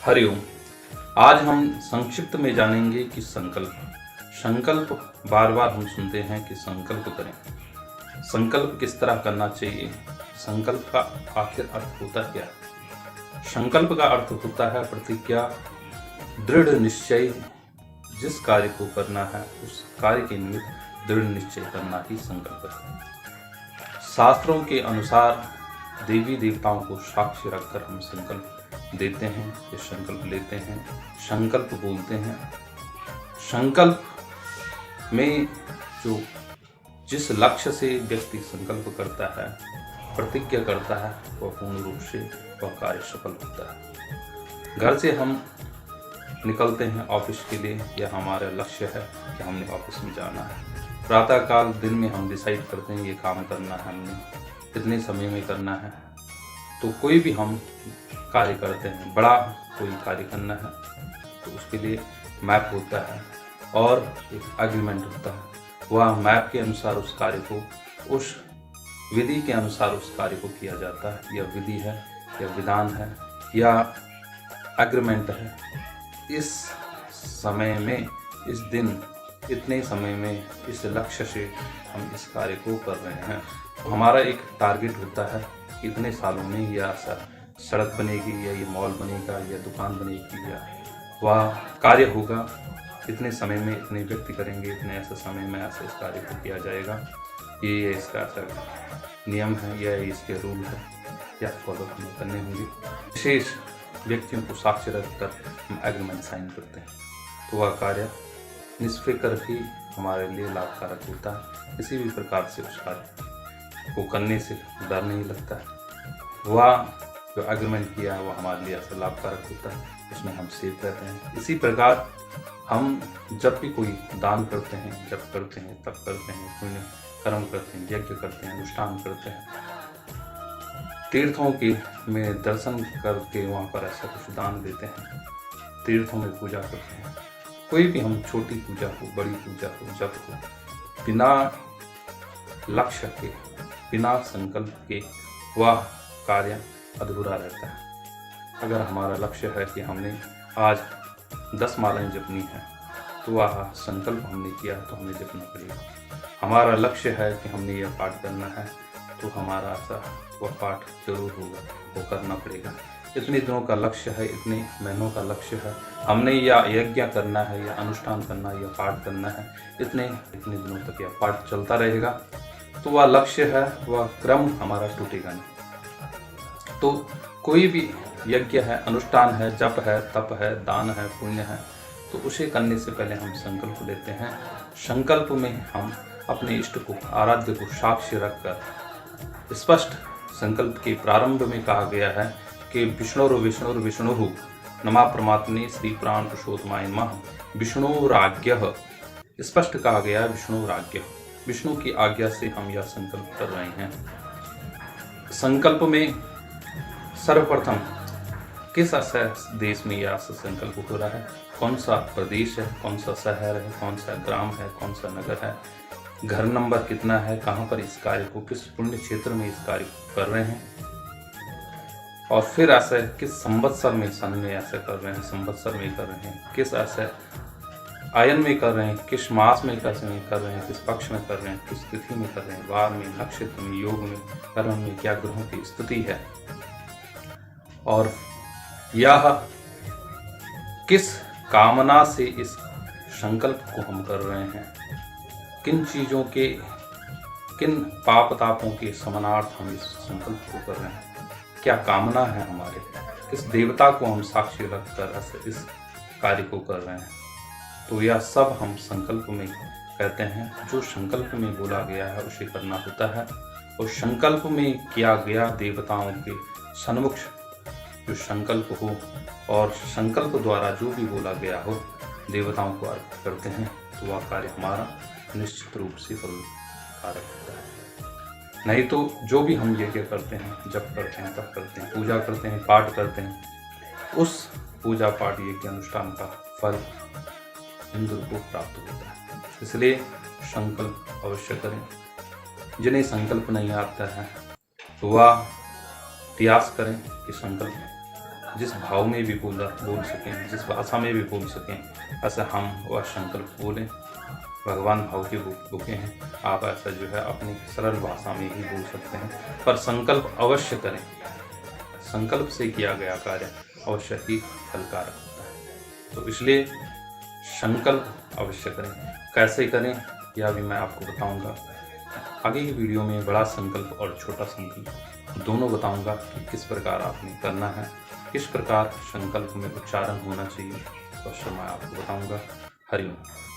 हरिओम। आज हम संक्षिप्त में जानेंगे कि संकल्प बार बार हम सुनते हैं कि संकल्प करें। संकल्प किस तरह करना चाहिए? संकल्प का आखिर अर्थ होता क्या है? संकल्प का अर्थ होता है प्रतिज्ञा, दृढ़ निश्चय। जिस कार्य को करना है उस कार्य के निमित्त दृढ़ निश्चय करना ही संकल्प है। शास्त्रों के अनुसार देवी देवताओं को साक्षी रखकर हम संकल्प देते हैं, ये संकल्प लेते हैं, संकल्प बोलते हैं। संकल्प में जिस लक्ष्य से व्यक्ति संकल्प करता है, प्रतिज्ञा करता है, वह पूर्ण रूप से वह कार्य सफल होता है। घर से हम निकलते हैं ऑफिस के लिए, या हमारा लक्ष्य है कि हमने ऑफिस में जाना है। प्रातःकाल दिन में हम डिसाइड करते हैं ये काम करना है, हमने इतने समय में करना है। तो कोई भी हम कार्य करते हैं, बड़ा कोई कार्य करना है तो उसके लिए मैप होता है और एक एग्रीमेंट होता है। वह मैप के अनुसार उस कार्य को, उस विधि के अनुसार उस कार्य को किया जाता है। यह विधि है या विधान है या एग्रीमेंट है। इस समय में, इस दिन, इतने समय में, इस लक्ष्य से हम इस कार्य को कर रहे हैं। हमारा एक टारगेट होता है, इतने सालों में या सड़क बनेगी, या ये मॉल बनेगा, या दुकान बनेगी, या वह कार्य होगा। इतने समय में इतने व्यक्ति करेंगे, इतने ऐसे समय में ऐसे इस कार्य को किया जाएगा। ये इसका ऐसा नियम है या इसके रूल है, या फॉलो हमें करने होंगे। विशेष व्यक्तियों को साक्ष्य रखकर हम एग्रीमेंट साइन करते हैं, तो वह कार्य निष्फिक्र ही हमारे लिए लाभकारक होता है। किसी भी प्रकार से उस कार्य को करने से डर नहीं लगता है। वह जो एग्रीमेंट किया है वह हमारे लिए ऐसा लाभकारक होता है, उसमें हम सेफ रहते हैं। इसी प्रकार हम जब भी कोई दान करते हैं, जब करते हैं, तब करते हैं, पुण्य कर्म करते हैं, यज्ञ करते हैं, अनुष्ठान करते हैं, तीर्थों के में दर्शन करके वहाँ पर ऐसा कुछ दान देते हैं, तीर्थों में पूजा करते हैं, कोई भी हम छोटी पूजा हो, बड़ी पूजा हो, जब हो, बिना लक्ष्य के, बिना संकल्प के वह कार्य अधूरा रहता है। अगर हमारा लक्ष्य है कि हमने आज 10 मालाएं जपनी है, तो वह संकल्प हमने किया तो हमें जपना पड़ेगा। हमारा लक्ष्य है कि हमने यह पाठ करना है, तो हमारा ऐसा वह पाठ जरूर होगा, वो करना पड़ेगा। इतने दिनों का लक्ष्य है, इतने महीनों का लक्ष्य है, हमने या यज्ञ करना है, या अनुष्ठान करना है, या पाठ करना है, इतने दिनों तक यह पाठ चलता रहेगा, तो वह लक्ष्य है, वह क्रम हमारा टूटेगा नहीं। तो कोई भी यज्ञ है, अनुष्ठान है, जप है, तप है, दान है, पुण्य है, तो उसे करने से पहले हम संकल्प लेते हैं। संकल्प में हम अपने इष्ट को, आराध्य को साक्ष्य रखकर, स्पष्ट संकल्प के प्रारंभ में कहा गया है कि विष्णुर्विष्णुर्विष्णुः नमा परमात्मने श्री प्राण पुरुषोत्तमाय नमः। विष्णुराज्ञः, स्पष्ट कहा गया विष्णुराज्ञः, विष्णु की आज्ञा से हम यह संकल्प कर रहे हैं। संकल्प में सर्वप्रथम किस देश में यह संकल्प हो रहा है, कौन सा प्रदेश है, कौन सा शहर है, कौन सा ग्राम है, कौन सा नगर है, घर नंबर कितना है, कहाँ पर इस कार्य को, किस पुण्य क्षेत्र में इस कार्य को कर रहे हैं, और फिर ऐसे किस संवत्सर में, सन में ऐसे कर रहे हैं, संवत्सर में कर रहे हैं, किस ऐसे आयन में कर रहे हैं, किस मास में कर रहे हैं, किस पक्ष में कर रहे हैं, किस तिथि में कर रहे हैं, वार में, नक्षत्र में, योग में, कर्म में क्या ग्रहों की स्थिति है, और यह किस कामना से इस संकल्प को हम कर रहे हैं, किन चीज़ों के, किन पाप तापों के समानार्थ हम इस संकल्प को कर रहे हैं, क्या कामना है हमारे, किस देवता को हम साक्षी रखकर ऐसे इस कार्य को कर रहे हैं। तो यह सब हम संकल्प में कहते हैं। जो संकल्प में बोला गया है उसे करना होता है, और संकल्प में किया गया देवताओं के सन्मुख जो संकल्प हो, और संकल्प द्वारा जो भी बोला गया हो, देवताओं को अर्पित करते हैं, तो वह कार्य हमारा निश्चित रूप से फलकारक होता है। नहीं तो जो भी हम यज्ञ करते हैं, जप करते हैं, तप करते हैं, पूजा करते हैं, पाठ करते हैं, उस पूजा पाठ यज्ञ अनुष्ठान का फल इंद्र को प्राप्त होता है। इसलिए संकल्प अवश्य करें। जिन्हें संकल्प नहीं आता है तो वह प्रयास करें कि संकल्प जिस भाव में भी बोल सकें, जिस भाषा में भी बोल सकें, ऐसा हम वह संकल्प बोलें। भगवान भाव के भूखे हैं, आप ऐसा जो है अपनी सरल भाषा में ही बोल सकते हैं, पर संकल्प अवश्य करें। संकल्प से किया गया कार्य अवश्य ही फलकारक होता है। तो इसलिए संकल्प अवश्य करें। कैसे करें यह भी मैं आपको बताऊंगा। आगे की वीडियो में बड़ा संकल्प और छोटा संकल्प दोनों बताऊंगा कि किस प्रकार आपने करना है, किस प्रकार संकल्प में उच्चारण होना चाहिए, तो मैं आपको बताऊंगा। हरि ओम।